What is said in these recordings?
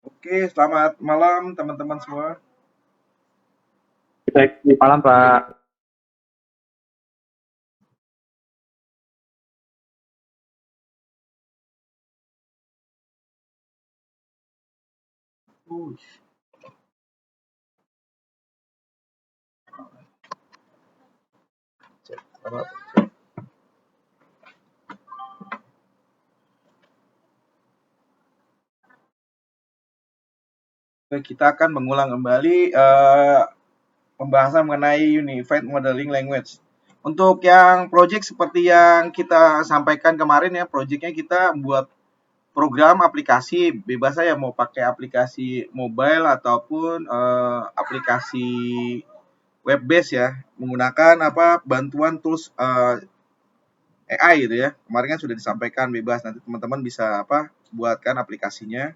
Oke, selamat malam teman-teman semua. Baik, malam Pak. Kita akan mengulang kembali pembahasan mengenai Unified Modeling Language. Untuk yang project seperti yang kita sampaikan kemarin ya, projectnya kita buat program aplikasi bebas saya mau pakai aplikasi mobile ataupun aplikasi web based ya, menggunakan bantuan tools AI gitu ya. Kemarin kan sudah disampaikan bebas, nanti teman-teman bisa buatkan aplikasinya.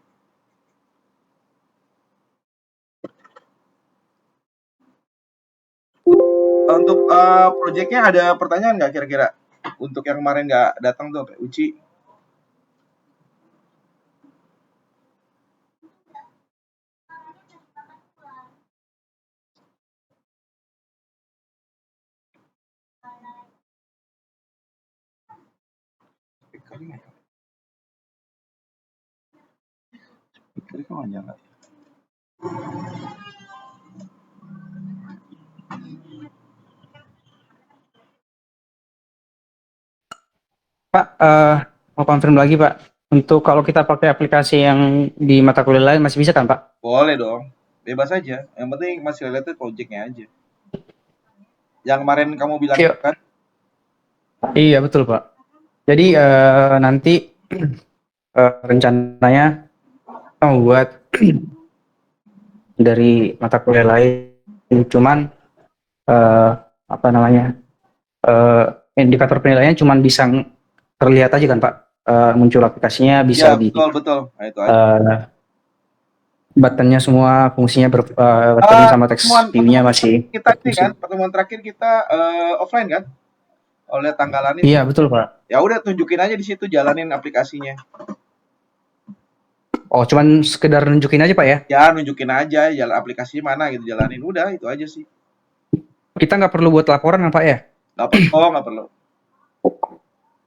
Untuk projectnya ada pertanyaan nggak kira-kira? Untuk yang kemarin nggak datang tuh, kayak Uci. Speakernya nggak nyala. Pak, mau confirm lagi Pak. Untuk kalau kita pakai aplikasi yang di mata kuliah lain masih bisa kan Pak? Boleh dong, bebas aja. Yang penting masih related projectnya aja. Yang kemarin kamu bilang Yuk. kan? Iya betul Pak. Jadi nanti rencananya kita mau buat dari mata kuliah lain. Cuman eh, apa namanya indikator penilaiannya cuman bisa terlihat aja kan Pak. Muncul aplikasinya Ya, bisa di betul betul. Nah, itu aja. buttonnya semua fungsinya buttonnya sama Pertemuan teks view-nya pertemuan masih kita ini kan, berfungsi. pertemuan terakhir kita offline kan? Oleh tanggalan itu. Iya betul Pak. Ya udah tunjukin aja di situ, jalanin aplikasinya. Oh, cuman sekedar nunjukin aja Pak ya? Ya nunjukin aja jalan aplikasinya mana gitu, jalanin. Udah itu aja sih. Kita nggak perlu buat laporan kan Pak ya? Nggak perlu, oh nggak perlu.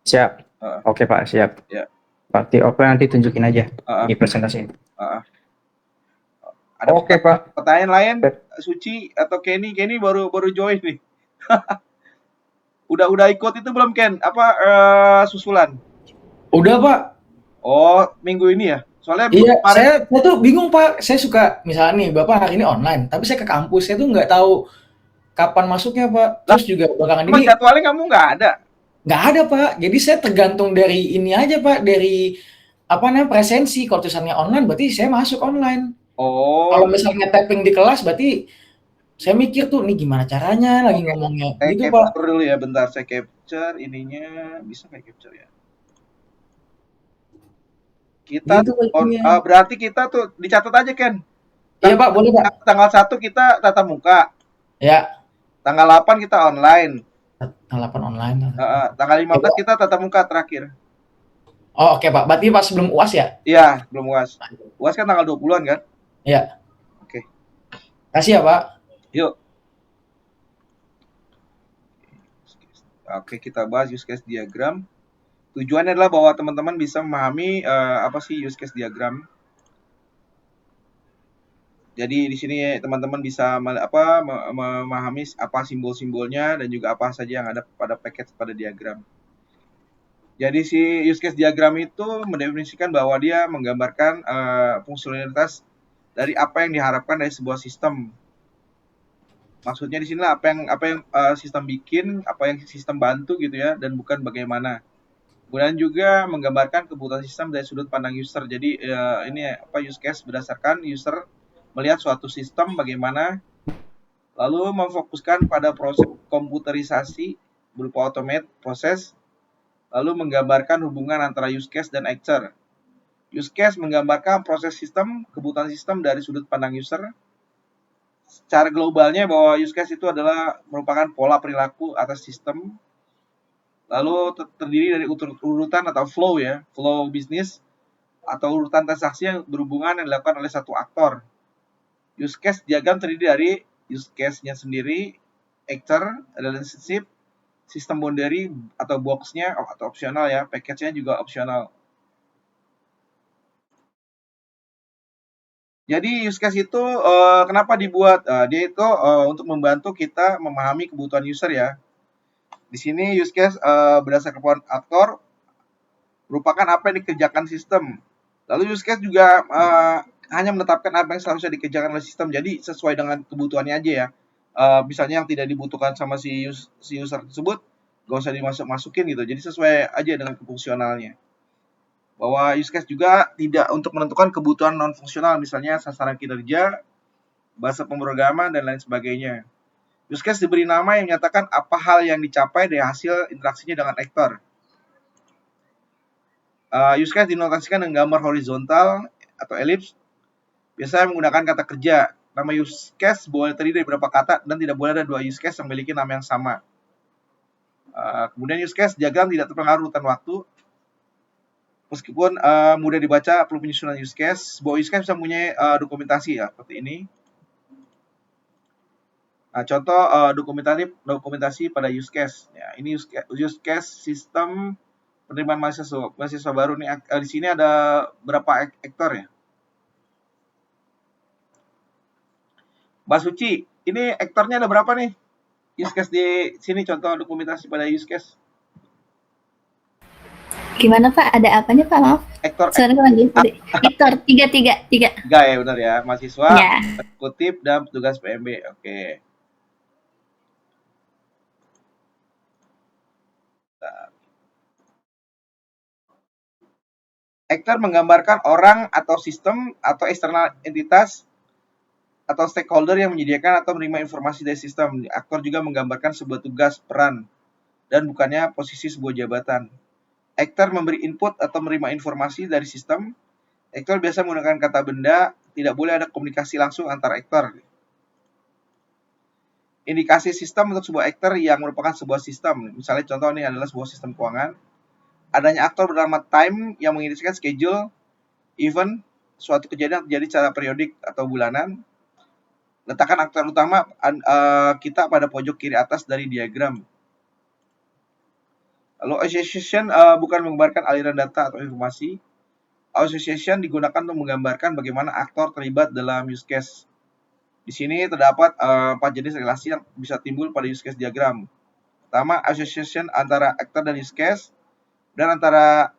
Siap. Heeh, Oke Pak, siap. ya. Berarti oke nanti tunjukin aja Heeh, di presentasi. heeh. Ada Oke Pak. pertanyaan lain? Suci atau Kenny? Kenny baru baru join nih. Udah ikut itu belum Ken? Susulan? Udah Pak. Oh minggu ini ya? Soalnya Iya, kemarin. saya tuh bingung Pak. Saya suka misalnya nih Bapak hari ini online, tapi saya ke kampus, saya tuh nggak tahu kapan masuknya Pak. Lah, Terus juga belakangan emang ini jadwalnya kamu nggak ada? nggak ada Pak. Jadi saya tergantung dari ini aja Pak, dari apa namanya presensi. Kalau tulisannya online berarti saya masuk online. Kalau Oh, misalnya tapping di kelas berarti saya mikir tuh nih gimana caranya lagi oke. ngomongnya Saya gitu Pak. capture dulu ya, bentar saya capture ininya. Bisa nggak capture ya? Kita Gitu tuh, Pak jadinya. berarti kita tuh dicatat aja Ken. Iya Pak, boleh Pak. Tanggal 1 kita tatap muka, Ya, tanggal 8 kita online, tanggal 8 online. tanggal Ya, 15 Pak. kita tatap muka terakhir. Oh, oke Pak. Berarti pas sebelum UAS ya? Iya, belum UAS. UAS kan tanggal 20-an kan? Ya. Oke, Kasih ya Pak. yuk. Oke, kita bahas use case diagram. Tujuannya adalah bahwa teman-teman bisa memahami apa sih use case diagram. Jadi di sini teman-teman bisa memahami apa simbol-simbolnya dan juga apa saja yang ada pada paket pada diagram. Jadi si use case diagram itu mendefinisikan bahwa dia menggambarkan fungsionalitas dari apa yang diharapkan dari sebuah sistem. Maksudnya di sinilah apa yang sistem bikin, apa yang sistem bantu gitu ya, dan bukan bagaimana. Kemudian juga menggambarkan kebutuhan sistem dari sudut pandang user. Jadi ini use case berdasarkan user melihat suatu sistem bagaimana, lalu memfokuskan pada proses komputerisasi berupa automate proses, lalu menggambarkan hubungan antara use case dan actor. Use case menggambarkan proses sistem, kebutuhan sistem dari sudut pandang user. Secara globalnya bahwa use case itu adalah merupakan pola perilaku atas sistem. Lalu terdiri dari urutan atau flow ya, flow bisnis atau urutan transaksi yang berhubungan yang dilakukan oleh satu aktor. Use case diagram terdiri dari use case-nya sendiri, actor, relationship, sistem boundary atau box-nya atau opsional ya, package-nya juga opsional. Jadi use case itu kenapa dibuat? Dia itu untuk membantu kita memahami kebutuhan user ya. Di sini use case berdasarkan kebutuhan aktor merupakan apa yang dikerjakan sistem. Lalu use case juga hanya menetapkan apa yang seharusnya dikerjakan oleh sistem. Jadi sesuai dengan kebutuhannya aja ya. Misalnya yang tidak dibutuhkan sama si user tersebut, gak usah dimasuk-masukin gitu. Jadi sesuai aja dengan fungsionalnya. Bahwa use case juga tidak untuk menentukan kebutuhan non fungsional, misalnya sasaran kinerja, bahasa pemrograman dan lain sebagainya. Use case diberi nama yang menyatakan apa hal yang dicapai dari hasil interaksinya dengan aktor. Use case dinotasikan dengan gambar horizontal atau elips, biasanya menggunakan kata kerja. Nama use case boleh terdiri dari beberapa kata dan tidak boleh ada dua use case yang memiliki nama yang sama. Kemudian use case diagram tidak terpengaruh urutan waktu. Meskipun mudah dibaca perlu penyusunan use case, sebuah use case bisa mempunyai dokumentasi ya seperti ini. Nah, contoh dokumentasi pada use case. Ya, ini use case sistem penerimaan mahasiswa baru nih. Di sini ada berapa aktor ya? Mbak Suci, ini aktornya ada berapa nih? Use case di sini contoh dokumentasi pada use case. Gimana Pak? Ada apanya Pak? Maaf. Aktor Suara lagi. Aktor tiga. Tiga ya benar ya. Mahasiswa, Ya. eksekutif, dan petugas PMB. Oke. Aktor menggambarkan orang atau sistem atau eksternal entitas atau stakeholder yang menyediakan atau menerima informasi dari sistem. Aktor juga menggambarkan sebuah tugas, peran, dan bukannya posisi sebuah jabatan. Aktor memberi input atau menerima informasi dari sistem. Aktor biasa menggunakan kata benda, tidak boleh ada komunikasi langsung antara aktor. Indikasi sistem untuk sebuah aktor yang merupakan sebuah sistem. Misalnya contoh ini adalah sebuah sistem keuangan. Adanya aktor bernama time yang mengindikasikan schedule, event, suatu kejadian terjadi secara periodik atau bulanan. Letakkan aktor utama kita pada pojok kiri atas dari diagram. Lalu association bukan menggambarkan aliran data atau informasi. Association digunakan untuk menggambarkan bagaimana aktor terlibat dalam use case. Di sini terdapat 4 jenis relasi yang bisa timbul pada use case diagram. Pertama, association antara aktor dan use case, dan antara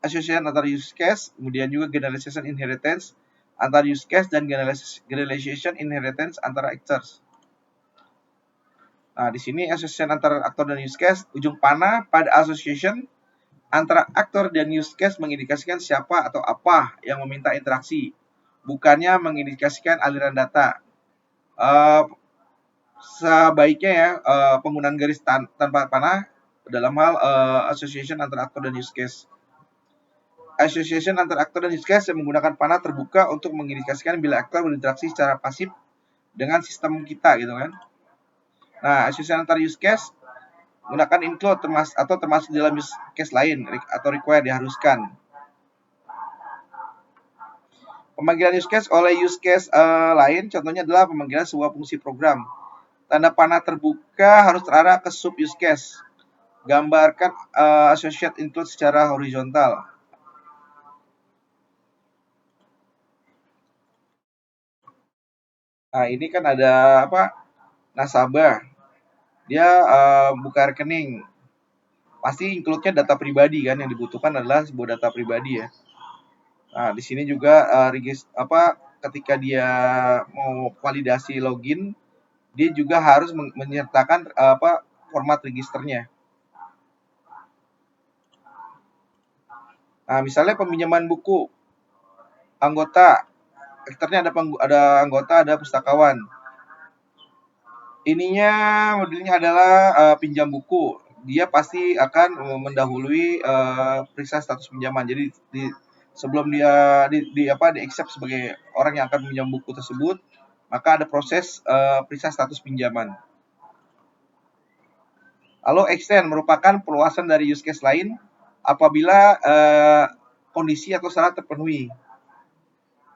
association antara use case, kemudian juga generalization inheritance antara use case dan generalization inheritance antara actors. Nah, di sini association antara aktor dan use case, ujung panah pada association antara aktor dan use case mengindikasikan siapa atau apa yang meminta interaksi, bukannya mengindikasikan aliran data. Sebaiknya ya penggunaan garis tanpa panah dalam hal association antara aktor dan use case. Association antara aktor dan use case yang menggunakan panah terbuka untuk mengindikasikan bila aktor berinteraksi secara pasif dengan sistem kita gitu kan. Nah, association antara use case menggunakan include termasuk dalam use case lain atau require diharuskan. Pemanggilan use case oleh use case lain contohnya adalah pemanggilan sebuah fungsi program. Tanda panah terbuka harus terarah ke sub use case. Gambarkan associate include secara horizontal. Nah, ini kan ada apa? Nasabah. Dia buka rekening. Pasti include-nya data pribadi kan, yang dibutuhkan adalah sebuah data pribadi ya. Nah, di sini juga ketika dia mau validasi login, dia juga harus menyertakan format registernya. Nah, misalnya peminjaman buku anggota, aktornya ada anggota, ada pustakawan. Ininya modelnya adalah pinjam buku. Dia pasti akan mendahului periksa status pinjaman. Jadi sebelum dia di accept sebagai orang yang akan meminjam buku tersebut, maka ada proses periksa status pinjaman. Lalu extend merupakan perluasan dari use case lain apabila kondisi atau syarat terpenuhi.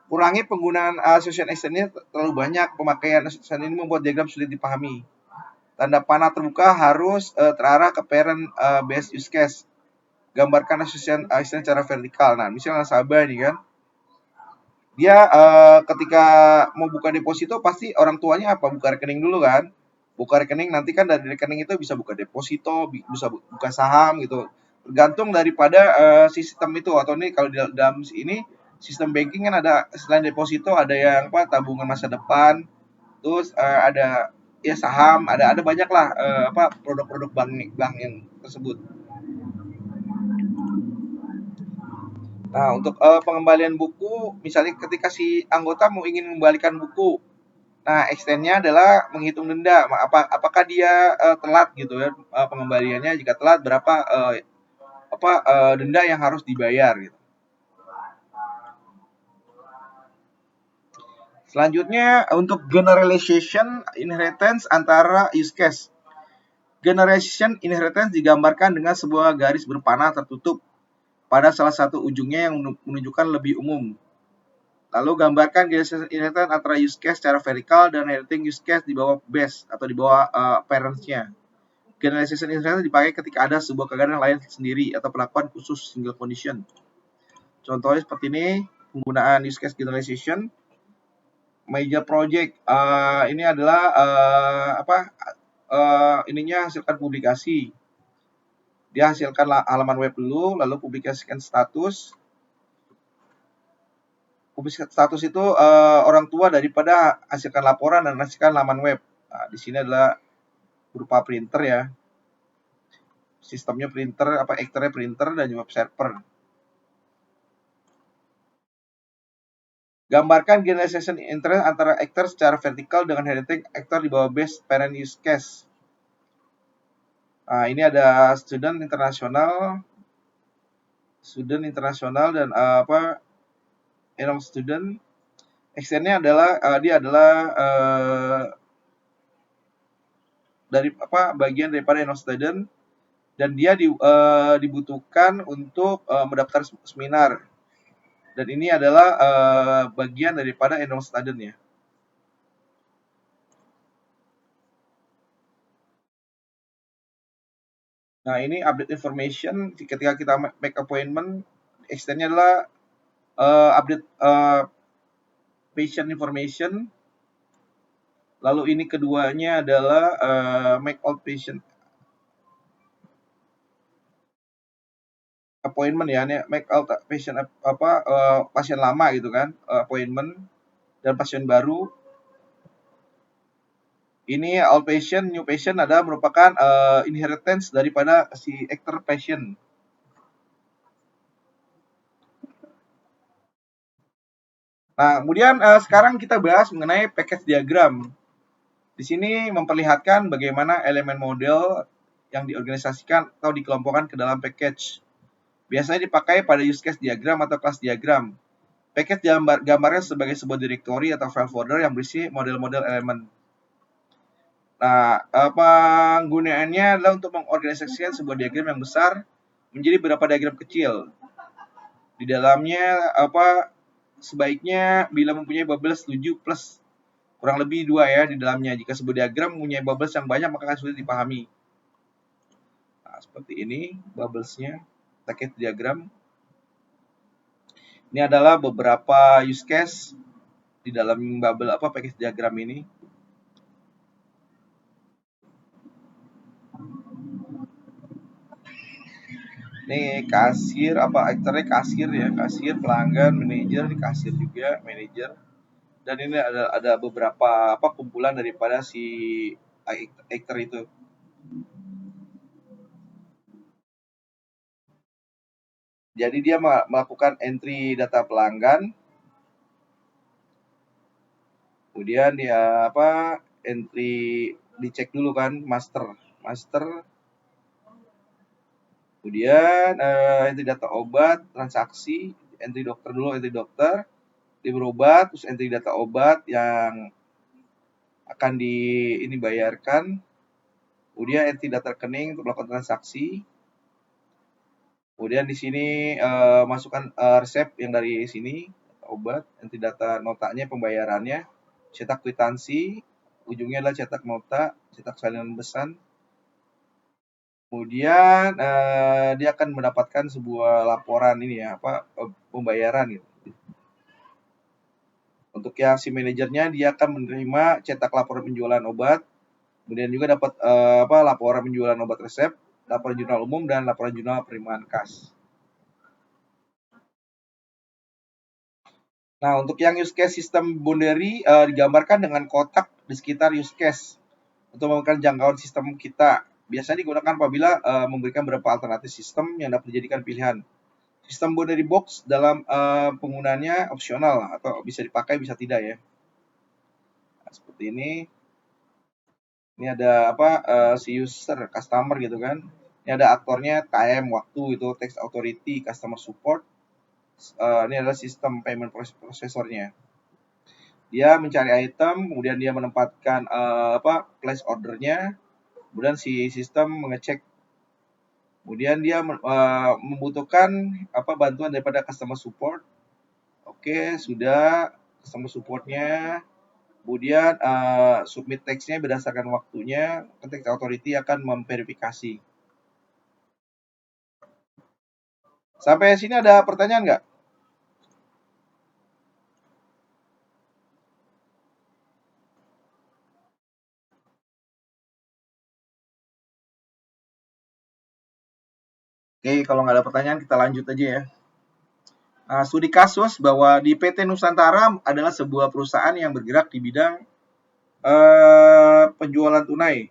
Kurangi penggunaan association extend ini terlalu banyak. Pemakaian association ini membuat diagram sulit dipahami. Tanda panah terbuka harus terarah ke parent based use case. Gambarkan association extend secara vertikal. Nah, misalnya nasabah nih kan, dia ketika mau buka deposito pasti orang tuanya apa? Buka rekening dulu kan. Buka rekening, nanti kan dari rekening itu bisa buka deposito, bisa buka saham gitu. Tergantung daripada sistem itu, atau ini kalau di dalam ini sistem banking kan ada selain deposito ada yang apa, tabungan masa depan, terus ada ya saham, ada banyak lah apa produk-produk bank yang tersebut. Nah, untuk pengembalian buku, misalnya ketika si anggota mau ingin mengembalikan buku, nah extendnya adalah menghitung denda. Apakah dia telat gitu ya pengembaliannya? Jika telat, berapa denda yang harus dibayar gitu. Selanjutnya untuk generalization inheritance antara use case. Generalization inheritance digambarkan dengan sebuah garis berpanah tertutup pada salah satu ujungnya yang menunjukkan lebih umum. Lalu gambarkan generalization inheritance antara use case secara vertikal dan inheriting use case di bawah base atau di bawah parents-nya. Generalization inheritance dipakai ketika ada sebuah keadaan lain sendiri atau perlakuan khusus single condition. Contohnya seperti ini, penggunaan use case generalization. Major project ini adalah ininya hasilkan publikasi. Dia hasilkan halaman web dulu, lalu publikasikan status. Publikasi status itu orang tua daripada hasilkan laporan dan hasilkan halaman web. Nah, di sini adalah berupa printer ya. Sistemnya printer, actor-nya printer dan web server. Gambarkan generalization interest antara actor secara vertikal dengan inheriting actor di bawah base parent use case. Nah, ini ada student internasional dan enroll student. Extendnya adalah dia adalah dari bagian daripada enroll student, dan dia dibutuhkan untuk mendaftar seminar. Dan ini adalah bagian daripada enroll student ya. Nah, ini update information ketika kita make appointment. Extendnya adalah update patient information. Lalu ini keduanya adalah make all patient appointment ya, ini make all patient pasien lama gitu kan, appointment, dan pasien baru. Ini all patient, new patient adalah merupakan inheritance daripada si actor patient. Nah, kemudian sekarang kita bahas mengenai package diagram. Di sini memperlihatkan bagaimana elemen model yang diorganisasikan atau dikelompokkan ke dalam package. Biasanya dipakai pada use case diagram atau kelas diagram. Package gambarnya sebagai sebuah directory atau file folder yang berisi model-model elemen. Nah, penggunaannya adalah untuk mengorganisasikan sebuah diagram yang besar menjadi beberapa diagram kecil. Di dalamnya sebaiknya bila mempunyai bubbles 7 plus kurang lebih 2 ya di dalamnya. Jika sebuah diagram mempunyai bubbles yang banyak maka akan sulit dipahami. Nah, seperti ini bubblesnya, package diagram. Ini adalah beberapa use case di dalam bubble package diagram ini. Ini kasir, aktornya kasir ya, kasir, pelanggan, manajer, di kasir juga, manajer. Dan ini ada beberapa kumpulan daripada si aktor itu. Jadi dia melakukan entry data pelanggan. Kemudian dia entry, dicek dulu kan master. Kemudian entry data obat, transaksi, entry dokter dulu, dia berobat, terus entry data obat yang akan bayarkan. Kemudian entry data rekening untuk melakukan transaksi. Kemudian di sini masukkan resep yang dari sini, obat, entry data notanya, pembayarannya, cetak kwitansi, ujungnya adalah cetak nota, cetak salinan pesan. Kemudian dia akan mendapatkan sebuah laporan ini ya, pembayaran gitu. Untuk yang si manajernya, dia akan menerima cetak laporan penjualan obat, kemudian juga dapat laporan penjualan obat resep, laporan jurnal umum, dan laporan jurnal penerimaan kas. Nah, untuk yang use case sistem boundary digambarkan dengan kotak di sekitar use case untuk memberikan jangkauan sistem kita. Biasanya digunakan apabila memberikan beberapa alternatif sistem yang dapat dijadikan pilihan. Sistem boundary box dalam penggunaannya opsional atau bisa dipakai bisa tidak ya. Nah, seperti ini. Ini ada si user, customer gitu kan. Ini ada aktornya time, waktu itu text authority, customer support. Ini adalah sistem payment prosesornya. Dia mencari item, kemudian dia menempatkan place ordernya, kemudian si sistem mengecek. Kemudian dia membutuhkan bantuan daripada customer support. Oke, sudah customer supportnya. Kemudian submit text-nya berdasarkan waktunya, text authority akan memverifikasi. Sampai sini ada pertanyaan nggak? Oke, kalau nggak ada pertanyaan kita lanjut aja ya. Nah, studi kasus bahwa di PT Nusantara adalah sebuah perusahaan yang bergerak di bidang penjualan tunai.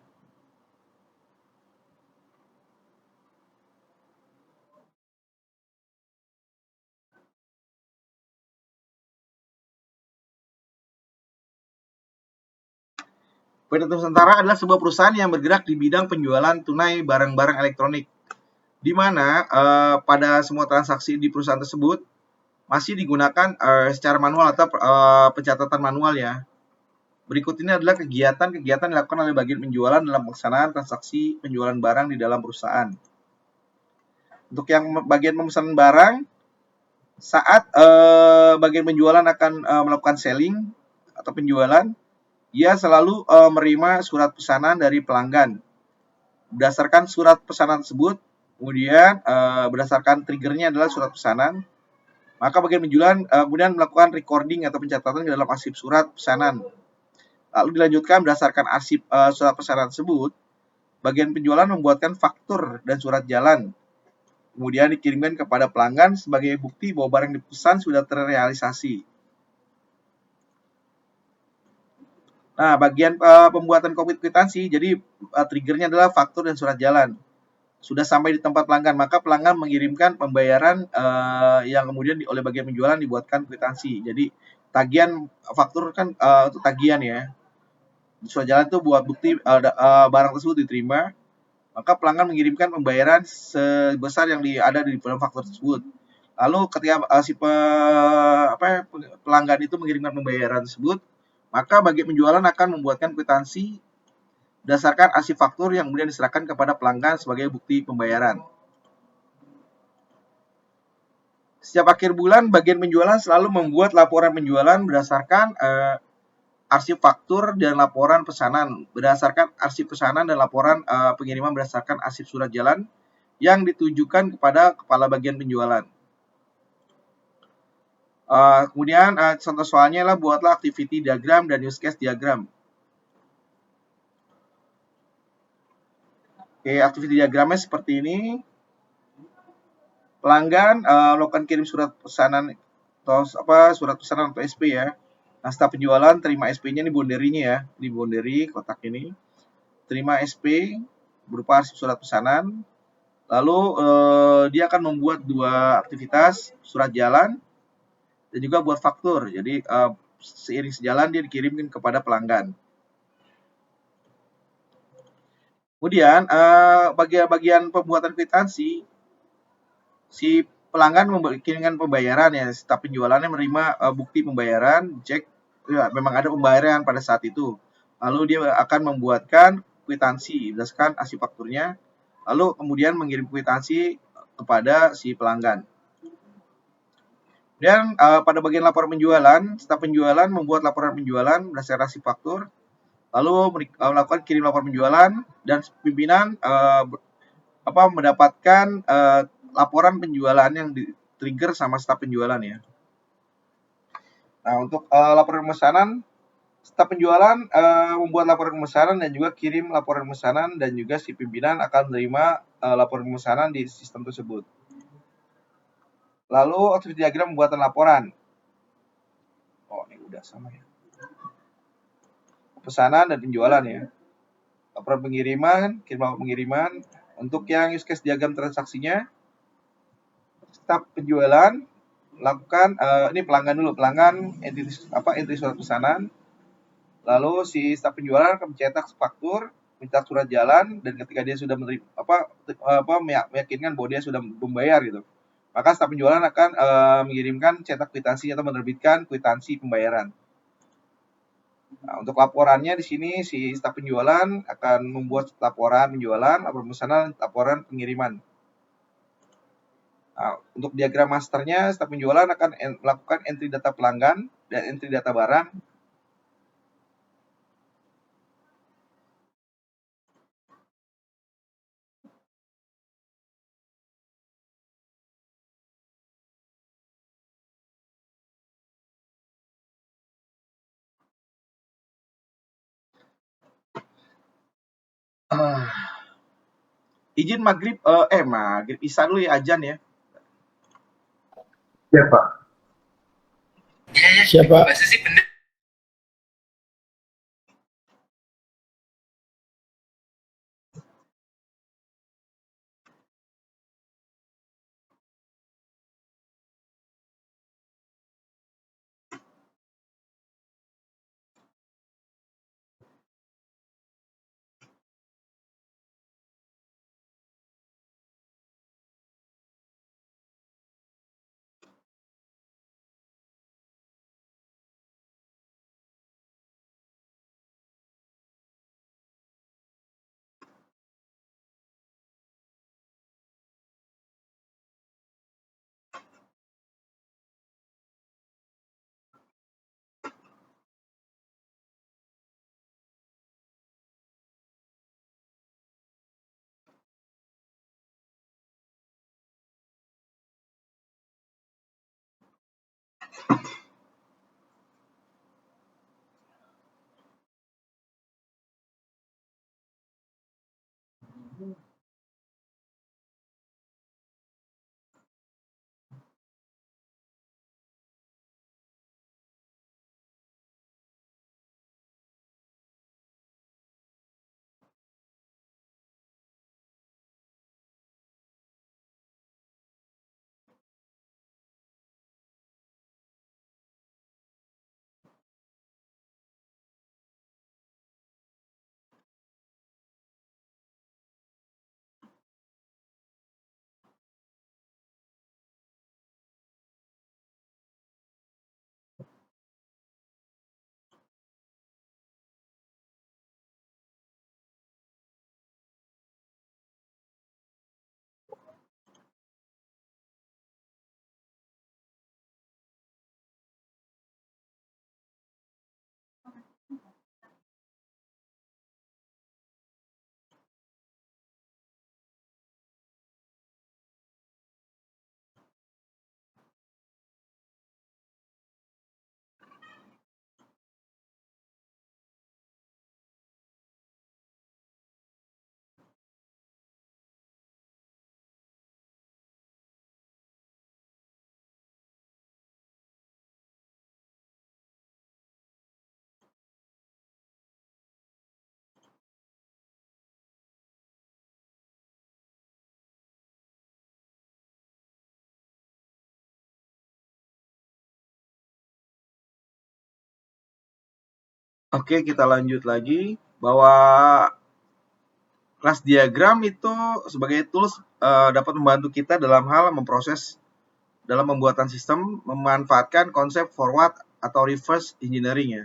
PT Nusantara adalah sebuah perusahaan yang bergerak di bidang penjualan tunai barang-barang elektronik, di mana pada semua transaksi di perusahaan tersebut masih digunakan secara manual atau pencatatan manual ya. Berikut ini adalah kegiatan-kegiatan yang dilakukan oleh bagian penjualan dalam pelaksanaan transaksi penjualan barang di dalam perusahaan. Untuk yang bagian pemesanan barang, saat bagian penjualan akan melakukan selling atau penjualan, ia selalu menerima surat pesanan dari pelanggan. Berdasarkan surat pesanan tersebut, kemudian berdasarkan triggernya adalah surat pesanan, maka bagian penjualan kemudian melakukan recording atau pencatatan di dalam arsip surat pesanan. Lalu dilanjutkan berdasarkan arsip surat pesanan tersebut, bagian penjualan membuatkan faktur dan surat jalan. Kemudian dikirimkan kepada pelanggan sebagai bukti bahwa barang yang dipesan sudah terrealisasi. Nah, bagian pembuatan kopi kwitansi, jadi triggernya adalah faktur dan surat jalan. Sudah sampai di tempat pelanggan, maka pelanggan mengirimkan pembayaran yang kemudian oleh bagian penjualan dibuatkan kwitansi. Jadi tagihan faktur kan untuk tagihan ya. Surat jalan itu buat bukti barang tersebut diterima. Maka pelanggan mengirimkan pembayaran sebesar yang ada di dalam faktur tersebut. Lalu ketika pelanggan itu mengirimkan pembayaran tersebut, maka bagian penjualan akan membuatkan kwitansi berdasarkan arsip faktur yang kemudian diserahkan kepada pelanggan sebagai bukti pembayaran. Setiap akhir bulan, bagian penjualan selalu membuat laporan penjualan berdasarkan arsip faktur dan laporan pesanan. Berdasarkan arsip pesanan dan laporan pengiriman berdasarkan arsip surat jalan yang ditujukan kepada kepala bagian penjualan. Kemudian contoh soalnya adalah buatlah activity diagram dan use case diagram. Oke, activity diagramnya seperti ini. Pelanggan melakukan kirim surat pesanan atau surat pesanan atau SP ya. Nah, setelah penjualan terima SP-nya ini boundary-nya ya. Di boundary kotak ini. Terima SP berupa arsip surat pesanan. Lalu dia akan membuat dua aktivitas, surat jalan dan juga buat faktur. Jadi seiring sejalan dia dikirimkan kepada pelanggan. Kemudian bagian pembuatan kwitansi, si pelanggan membikinkan pembayaran ya, setelah penjualannya menerima bukti pembayaran, cek ya, memang ada pembayaran pada saat itu. Lalu dia akan membuatkan kwitansi berdasarkan hasil fakturnya, lalu kemudian mengirim kwitansi kepada si pelanggan. Dan pada bagian laporan penjualan, staf penjualan membuat laporan penjualan berdasarkan hasil faktur, lalu melakukan kirim laporan penjualan, dan pimpinan mendapatkan laporan penjualan yang di-trigger sama staf penjualan ya. Nah, untuk laporan pemesanan, staf penjualan membuat laporan pemesanan dan juga kirim laporan pemesanan, dan juga si pimpinan akan menerima laporan pemesanan di sistem tersebut. Lalu activity diagram pembuatan laporan. Oh, ini udah sama ya. Pesanan dan penjualan ya. Laporan pengiriman, kirim laporan pengiriman. Untuk yang use case diagram transaksinya, staf penjualan lakukan ini pelanggan dulu, pelanggan entry surat pesanan. Lalu si staf penjualan akan mencetak faktur, minta surat jalan, dan ketika dia sudah meyakinkan bahwa dia sudah membayar gitu, maka staf penjualan akan mengirimkan cetak kwitansi atau menerbitkan kwitansi pembayaran. Nah, untuk laporannya di sini si staf penjualan akan membuat laporan penjualan, laporan pemesanan, laporan pengiriman. Nah, untuk diagram masternya, staf penjualan akan melakukan entry data pelanggan dan entry data barang. Izin maghrib Isya dulu ya, azan ya. Ya Pak. Siapa? Oke, kita lanjut lagi bahwa kelas diagram itu sebagai tools dapat membantu kita dalam hal memproses dalam pembuatan sistem, memanfaatkan konsep forward atau reverse engineering ya.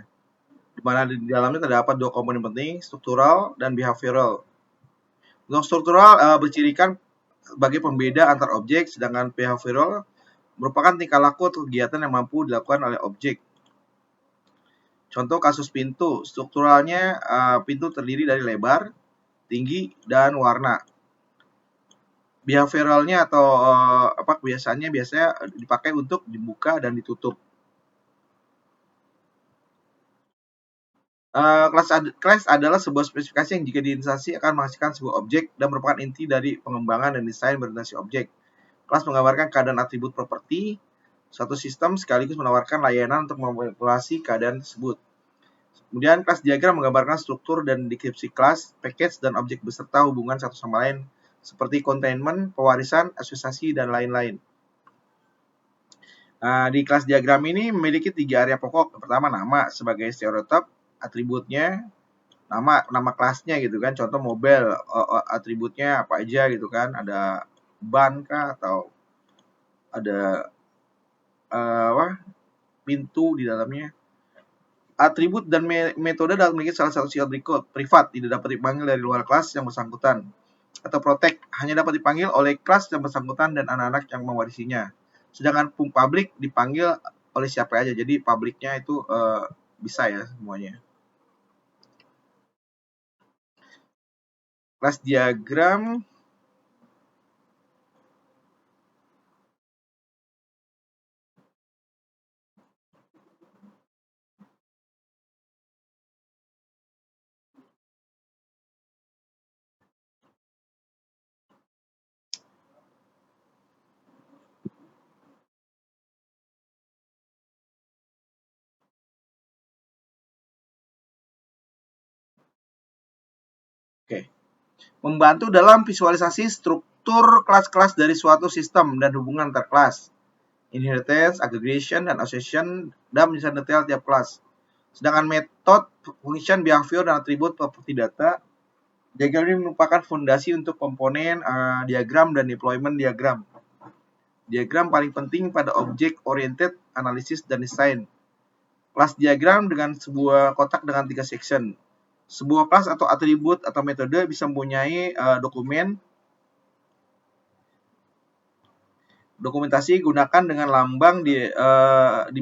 di mana di dalamnya terdapat dua komponen penting, struktural dan behavioral. Untuk struktural bercirikan sebagai pembeda antar objek, sedangkan behavioral merupakan tingkah laku atau kegiatan yang mampu dilakukan oleh objek. Contoh kasus pintu, strukturalnya pintu terdiri dari lebar, tinggi, dan warna. Behavioralnya atau kebiasaannya biasanya dipakai untuk dibuka dan ditutup. Kelas adalah sebuah spesifikasi yang jika diinstansi akan menghasilkan sebuah objek dan merupakan inti dari pengembangan dan desain berorientasi objek. Kelas menggambarkan keadaan atribut properti suatu sistem sekaligus menawarkan layanan untuk memanipulasi keadaan tersebut. Kemudian kelas diagram menggambarkan struktur dan deskripsi kelas, package, dan objek beserta hubungan satu sama lain seperti containment, pewarisan, asosiasi, dan lain-lain. Di kelas diagram ini memiliki 3 area pokok. Pertama, nama sebagai stereotip, atributnya, nama kelasnya gitu kan. Contoh mobil, atributnya apa aja gitu kan. Ada ban kah atau ada pintu di dalamnya. Atribut dan metode dapat memiliki salah satu sifat berikut. Privat, tidak dapat dipanggil dari luar kelas yang bersangkutan. Atau protect, hanya dapat dipanggil oleh kelas yang bersangkutan dan anak-anak yang mewarisinya. Sedangkan public dipanggil oleh siapa aja. Jadi publiknya itu bisa ya semuanya. Kelas diagram membantu dalam visualisasi struktur kelas-kelas dari suatu sistem dan hubungan antar kelas, inheritance, aggregation, dan association, dan menjelaskan detail tiap kelas. Sedangkan metode, function, behavior, dan atribut property data, diagram ini merupakan fondasi untuk komponen diagram dan deployment diagram. Diagram paling penting pada object-oriented analysis dan design. Kelas diagram dengan sebuah kotak dengan 3 section. Sebuah kelas atau atribut atau metode bisa mempunyai dokumentasi gunakan dengan lambang di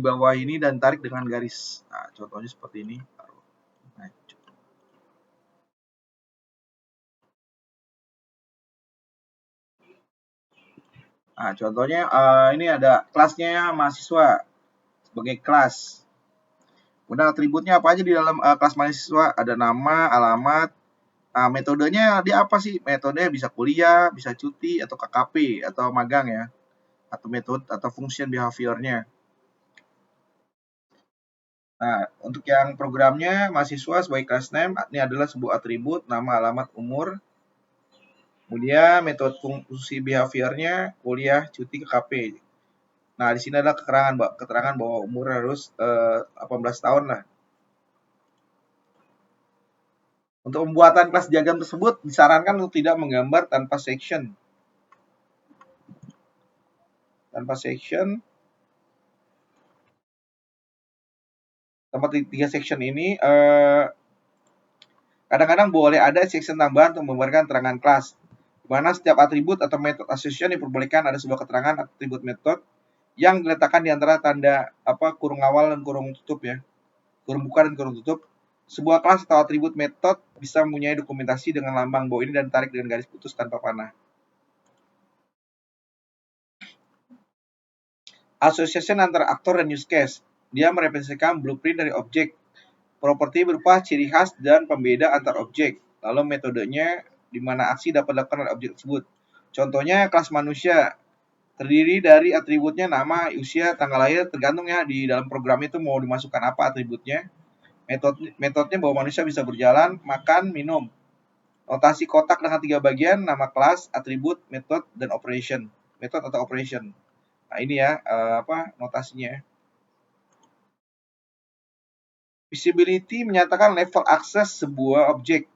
bawah ini dan tarik dengan garis. Nah, contohnya seperti ini. Nah, contohnya ini ada kelasnya mahasiswa sebagai kelas. Kemudian atributnya apa aja di dalam kelas mahasiswa? Ada nama, alamat. Nah, metodenya dia apa sih? Metodenya bisa kuliah, bisa cuti, atau KKP, atau magang ya. Atau metode atau function behaviornya. Nah, untuk yang programnya mahasiswa sebagai class name, ini adalah sebuah atribut, nama, alamat, umur. Kemudian metode fungsi behaviornya kuliah, cuti, KKP. Nah, di sini ada keterangan bahwa umur harus 18 tahun lah. Untuk pembuatan kelas diagram tersebut disarankan untuk tidak menggambar tanpa section. Tanpa 3 section ini kadang-kadang boleh ada section tambahan untuk membuatkan keterangan kelas, di mana setiap atribut atau metode association diperbolehkan ada sebuah keterangan atribut metode yang diletakkan di antara tanda kurung awal dan kurung tutup ya, kurung buka dan kurung tutup. Sebuah kelas atau atribut metode bisa mempunyai dokumentasi dengan lambang bawah ini dan tarik dengan garis putus tanpa panah. Association antara aktor dan use case. Dia merepresentasikan blueprint dari objek. Properti berupa ciri khas dan pembeda antar objek. Lalu metodenya di mana aksi dapat dilakukan oleh objek tersebut. Contohnya kelas manusia terdiri dari atributnya nama, usia, tanggal lahir, tergantung ya di dalam program itu mau dimasukkan apa atributnya. Metodenya bahwa manusia bisa berjalan, makan, minum. Notasi kotak dengan 3 bagian, nama kelas, atribut, method, dan operation. Method atau operation. Nah, ini ya notasinya. Visibility menyatakan level akses sebuah objek.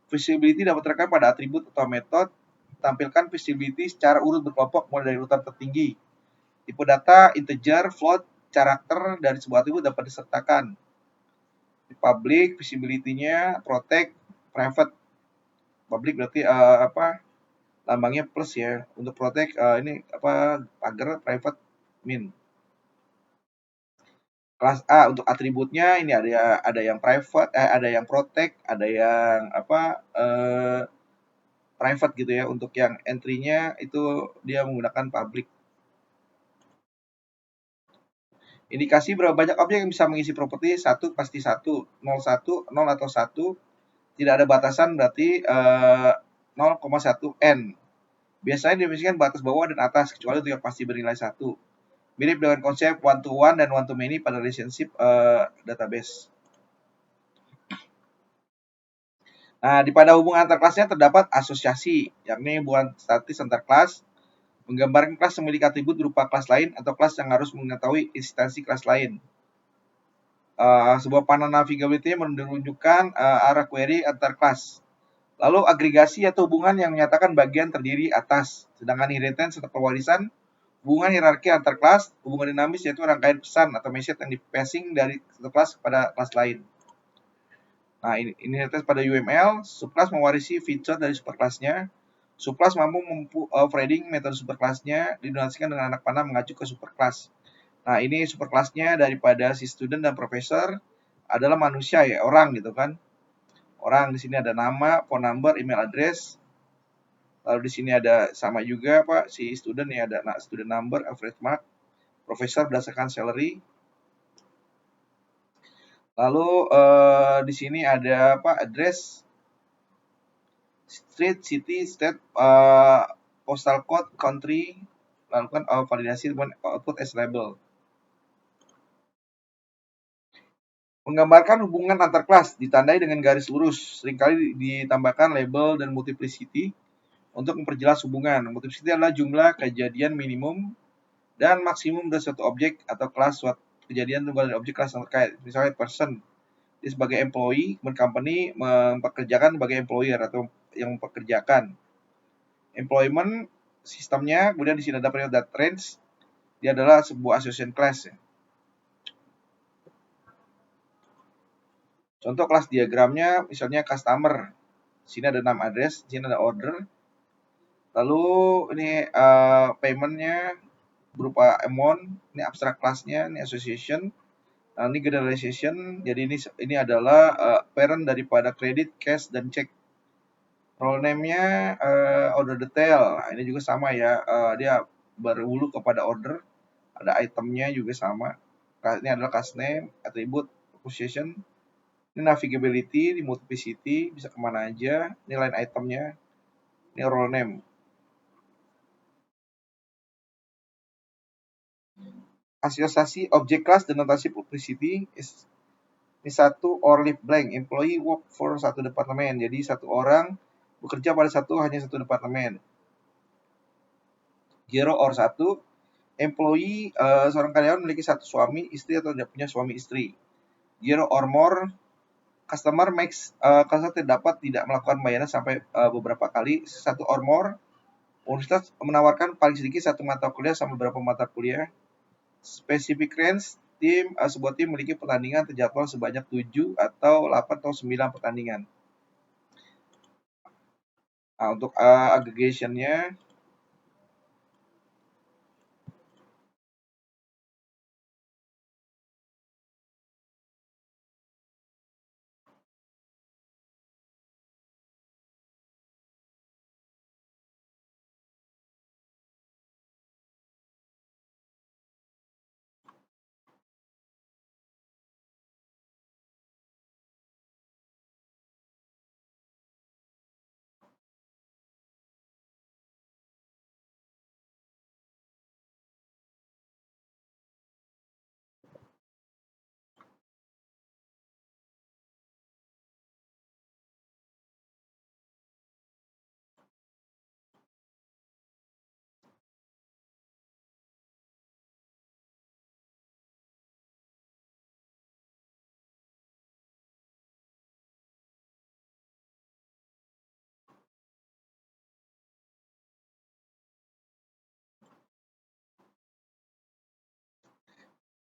Visibility dapat terkait pada atribut atau metode. Tampilkan visibility secara urut berkelompok mulai dari urutan tertinggi. Tipe data, integer, float, karakter dari sebuah atribut dapat disertakan. Public, visibility-nya, protect, private. Public berarti lambangnya plus ya. Untuk protect ini pagar, private min. Kelas A untuk atributnya ini ada yang private, ada yang protect, ada yang private gitu ya. Untuk yang entry-nya itu dia menggunakan public. Indikasi berapa banyak objek yang bisa mengisi properti 1 pasti 1, 0 atau 1, tidak ada batasan berarti 0,1 n. Biasanya didefinisikan batas bawah dan atas kecuali untuk yang pasti bernilai 1. Mirip dengan konsep one to one dan one to many pada relationship database. Nah, pada hubungan antar kelasnya terdapat asosiasi, yakni hubungan statis antar kelas, menggambarkan kelas memiliki atribut berupa kelas lain atau kelas yang harus mengetahui instansi kelas lain. Sebuah panel navigability menunjukkan arah query antar kelas. Lalu agregasi atau hubungan yang menyatakan bagian terdiri atas, sedangkan inheritance atau pewarisan hubungan hierarki antar kelas, hubungan dinamis yaitu rangkaian pesan atau message yang di-passing dari satu kelas kepada kelas lain. Nah, ini inheritance pada UML, subclass mewarisi feature dari superclassnya. Subclass mampu overriding metode superclassnya dinonasikan dengan anak panah mengacu ke superclass. Nah, ini superclassnya daripada si student dan professor adalah manusia ya, orang gitu kan. Orang di sini ada nama, phone number, email address. Lalu di sini ada sama juga si student ya, ada student number, average mark, professor berdasarkan salary. Lalu di sini ada address, street, city, state, postal code, country, lakukan validasi dengan output as label. Menggambarkan hubungan antar kelas ditandai dengan garis lurus, seringkali ditambahkan label dan multiplicity untuk memperjelas hubungan. Multiplicity adalah jumlah kejadian minimum dan maksimum dari suatu objek atau kelas suatu kejadian tunggal dari objek kelas yang terkait. Misalnya person, dia sebagai employee, company mempekerjakan sebagai employer atau yang mempekerjakan. Employment sistemnya, kemudian di sini ada period data range, dia adalah sebuah association class ya. Contoh kelas diagramnya misalnya customer. Di sini ada name address, di sini ada order. Lalu ini paymentnya berupa amount, ini abstract class-nya, ini association. Nah, ini generalization. Jadi ini adalah parent daripada credit, cash, dan check. Role name-nya order detail. Nah, ini juga sama ya. Dia berhulu kepada order. Ada itemnya juga sama. Ini adalah class name, attribute, position. Ini navigability, ini multiplicity, bisa kemana aja. Ini line itemnya. Ini role name. Asosiasi objek kelas dan notasi multiplicity ini satu or leave blank. Employee work for satu departemen. Jadi satu orang bekerja pada hanya satu departemen. Zero or satu. Employee seorang karyawan memiliki satu suami, istri atau tidak punya suami istri. Zero or more. Customer terdapat tidak melakukan bayaran sampai beberapa kali. Satu or more. Universitas menawarkan paling sedikit satu mata kuliah sampai beberapa mata kuliah. Specific range, sebuah tim memiliki pertandingan terjadwal sebanyak 7 atau 8 atau 9 pertandingan. Nah, untuk aggregation-nya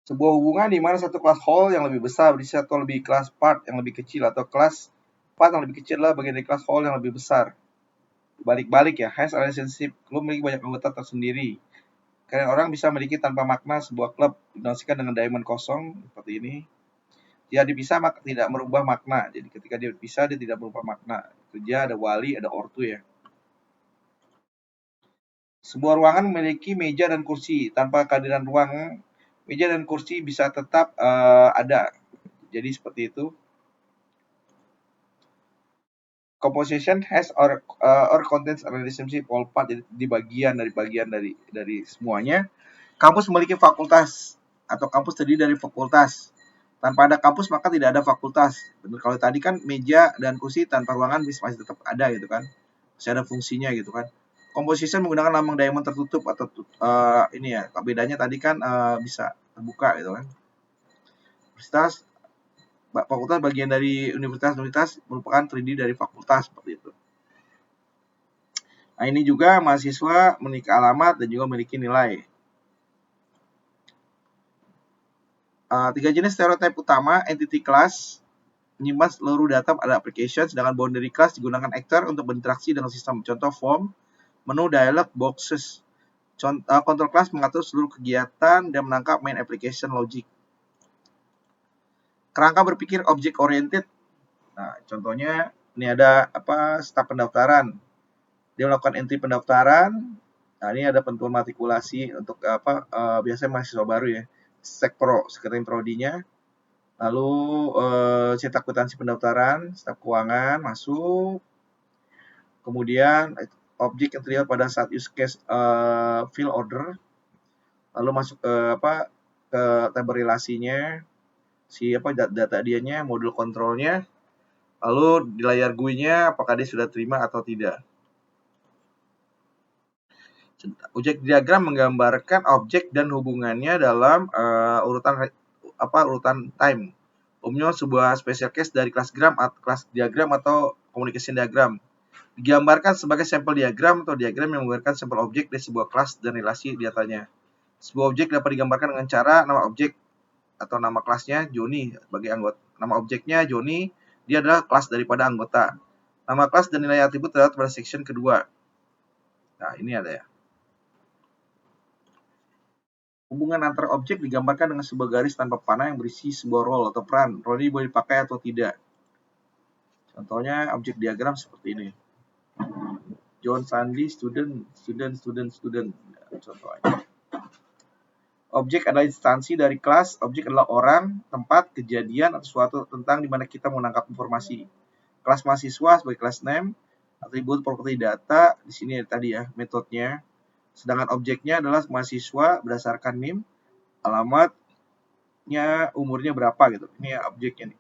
Sebuah hubungan di mana satu kelas whole yang lebih besar berisi satu lebih kelas part yang lebih kecil, atau kelas part yang lebih kecil adalah bagian dari kelas whole yang lebih besar. Balik-balik ya, has a relationship, klub memiliki banyak anggota tersendiri. Kalian orang bisa memiliki tanpa makna sebuah klub, dinosikan dengan diamond kosong seperti ini. Jika dipisah maka tidak merubah makna. Jadi ketika dia dipisah dia tidak merubah makna. Kerja ada wali, ada ortu ya. Sebuah ruangan memiliki meja dan kursi. Tanpa kehadiran ruang, meja dan kursi bisa tetap ada. Jadi seperti itu. Composition has or contains a relationship all part. Jadi di bagian dari semuanya. Kampus memiliki fakultas atau kampus terdiri dari fakultas. Tanpa ada kampus maka tidak ada fakultas. Benar, kalau tadi kan meja dan kursi tanpa ruangan masih tetap ada gitu kan. Masih ada fungsinya gitu kan. Composition menggunakan lambang diamond tertutup atau ini ya. Bedanya tadi kan bisa terbuka gitu kan. Universitas, fakultas bagian dari universitas merupakan terdiri dari fakultas seperti itu. Nah, ini juga mahasiswa memiliki alamat dan juga memiliki nilai. Tiga jenis stereotype utama: entity class menyimpan seluruh data pada application, sedangkan boundary class digunakan actor untuk berinteraksi dengan sistem. Contoh form, menu, dialog, boxes. Control class mengatur seluruh kegiatan dan menangkap main application logic. Kerangka berpikir object oriented. Nah, contohnya ini ada staf pendaftaran. Dia melakukan entry pendaftaran. Nah, ini ada penentuan matrikulasi untuk biasanya mahasiswa baru ya. Sekretariat prodinya. Lalu cetak kwitansi pendaftaran, staf keuangan masuk. Kemudian objek yang terlihat pada saat use case fill order. Lalu masuk ke tabel relasinya, data dianya, modul kontrolnya. Lalu di layar GUI-nya apakah dia sudah terima atau tidak. Objek diagram menggambarkan objek dan hubungannya dalam urutan time. Umumnya sebuah special case dari kelas diagram atau communication diagram. Digambarkan sebagai sampel diagram atau diagram yang menggambarkan sampel objek dari sebuah kelas dan relasi datanya. Sebuah objek dapat digambarkan dengan cara nama objek atau nama kelasnya Joni sebagai anggota. Nama objeknya Joni, dia adalah kelas daripada anggota. Nama kelas dan nilai atribut terdapat pada section kedua. Nah, ini ada ya. Hubungan antara objek digambarkan dengan sebuah garis tanpa panah yang berisi sebuah role atau peran. Role ini boleh dipakai atau tidak. Contohnya objek diagram seperti ini. John Sandy, student. Contohnya. Objek adalah instansi dari kelas. Objek adalah orang, tempat, kejadian, atau suatu tentang di mana kita menangkap informasi. Kelas mahasiswa sebagai kelas name. Atribut properti data. Di sini tadi ya metodenya. Sedangkan objeknya adalah mahasiswa berdasarkan NIM, alamatnya, umurnya berapa gitu. Ini ya objeknya nih.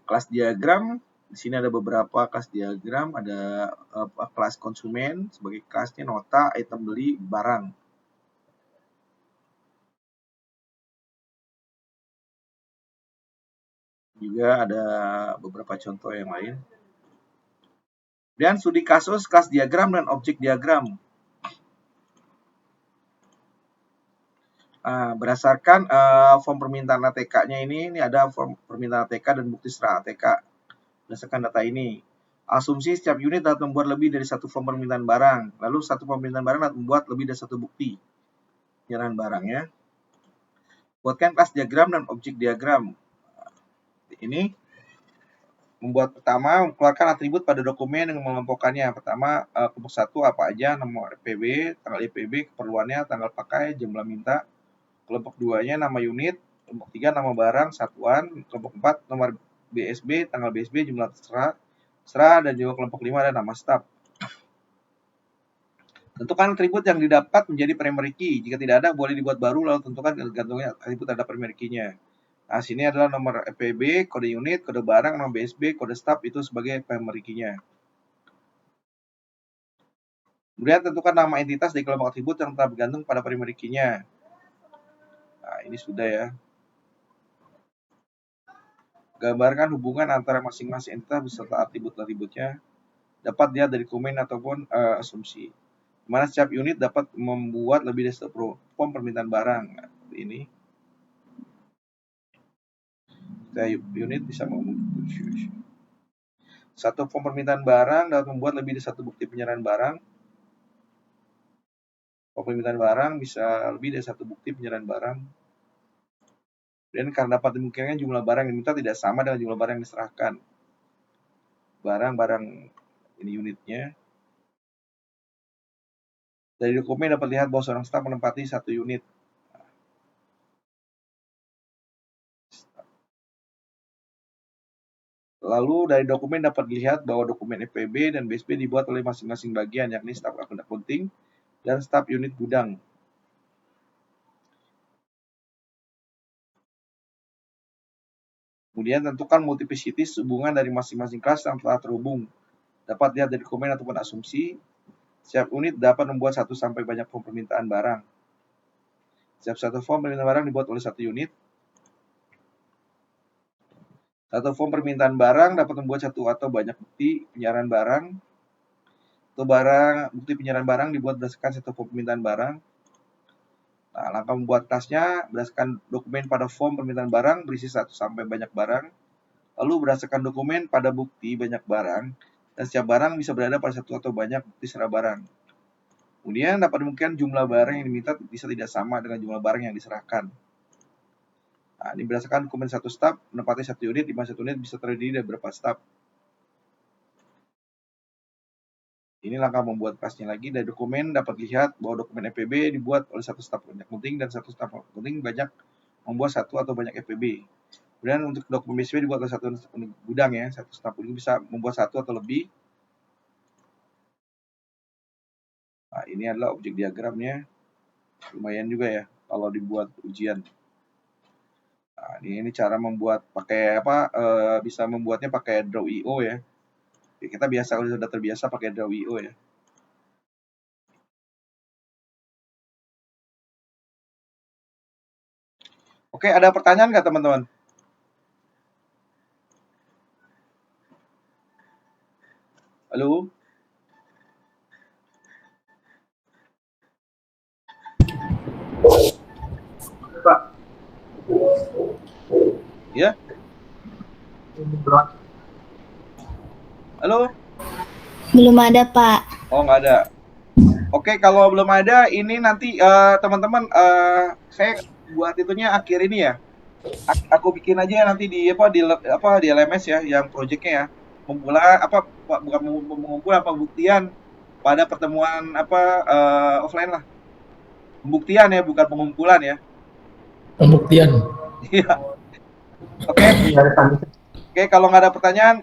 Kelas diagram, di sini ada beberapa kelas diagram, ada kelas konsumen sebagai kelasnya nota, item beli, barang. Juga ada beberapa contoh yang lain. Dan studi kasus, kelas diagram, dan objek diagram. Berdasarkan form permintaan ATK-nya ini ada form permintaan ATK dan bukti serah ATK. Berdasarkan data ini, asumsi setiap unit dapat membuat lebih dari satu form permintaan barang. Lalu satu form permintaan barang dapat membuat lebih dari satu bukti penyerahan barangnya. Buatkan kelas diagram dan objek diagram. Ini membuat pertama, mengeluarkan atribut pada dokumen dengan mengelompokkannya. Pertama, kelompok 1 apa aja, nomor EPB, tanggal EPB, keperluannya, tanggal pakai, jumlah minta. Kelompok 2-nya nama unit, kelompok 3 nama barang, satuan, kelompok 4 nomor BSB, tanggal BSB, jumlah serah, dan juga kelompok 5 ada nama staf. Tentukan atribut yang didapat menjadi primary key. Jika tidak ada, boleh dibuat baru, lalu tentukan gantungnya atribut terhadap primary key-nya. Nah, sini adalah nomor EPB, kode unit, kode barang, nama BSB, kode staf itu sebagai primary key-nya. Kemudian tentukan nama entitas dari kelompok atribut yang telah bergantung pada primary key-nya. Nah, ini sudah ya. Gambarkan hubungan antara masing-masing entitas beserta atribut-atributnya. Dapat dilihat dari komen ataupun asumsi. mana setiap unit dapat membuat lebih dari satu form permintaan barang. Nah, ini setiap unit bisa satu form permintaan barang dapat membuat lebih dari satu bukti penyerahan barang. Form permintaan barang bisa lebih dari satu bukti penyerahan barang. Dan karena dapat dimungkinkan jumlah barang yang diminta tidak sama dengan jumlah barang yang diserahkan. Barang-barang ini unitnya. Dari dokumen dapat lihat bahwa seorang staf menempati satu unit. Lalu dari dokumen dapat dilihat bahwa dokumen FPB dan BSP dibuat oleh masing-masing bagian, yakni staf accounting dan staf unit gudang. Kemudian tentukan multiplicities hubungan dari masing-masing kelas yang telah terhubung. Dapat lihat dari dokumen ataupun asumsi. Setiap unit dapat membuat satu sampai banyak form permintaan barang. Setiap satu form permintaan barang dibuat oleh satu unit. Satu form permintaan barang dapat membuat satu atau banyak bukti penyerahan barang. Atau bukti penyerahan barang dibuat berdasarkan satu form permintaan barang. Nah, langkah membuat tasnya berdasarkan dokumen pada form permintaan barang berisi satu sampai banyak barang. Lalu berdasarkan dokumen pada bukti banyak barang. Dan setiap barang bisa berada pada satu atau banyak bukti serah barang. Kemudian dapat dimungkinkan jumlah barang yang diminta bisa tidak sama dengan jumlah barang yang diserahkan. Nah, ini berdasarkan dokumen satu staf menempati satu unit, di mana satu unit bisa terdiri dari beberapa staf. Ini langkah membuat tasnya lagi. Dari dokumen dapat lihat bahwa dokumen FPB dibuat oleh satu staf accounting dan satu staf accounting banyak membuat satu atau banyak FPB. Kemudian untuk dokumen BSP dibuat oleh satu gudang ya, satu staf accounting bisa membuat satu atau lebih. Nah, ini adalah objek diagramnya. Lumayan juga ya kalau dibuat ujian. Nah, ini cara membuat pakai apa? Bisa membuatnya pakai Draw.io ya. Kita biasa kalau sudah terbiasa pakai Draw.io ya. Oke, ada pertanyaan nggak teman-teman? Halo? Pak. Ya? Halo? Belum ada, Pak. Oh, nggak ada. Oke, kalau belum ada, ini nanti teman-teman saya buat itunya akhir ini ya. Aku bikin aja nanti di LMS ya, yang projectnya ya. Bukan mengumpulkan pembuktian pada pertemuan offline lah. Pembuktian ya, bukan pengumpulan ya. Pembuktian. Iya. Oke. Oke, kalau nggak ada pertanyaan,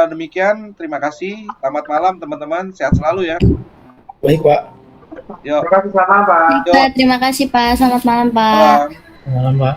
demikian. Terima kasih. Selamat malam teman-teman. Sehat selalu ya. Baik, Pak. Yuk. Baik, Pak. Terima kasih, Pak. Selamat malam, Pak. Malam. Malam, Pak.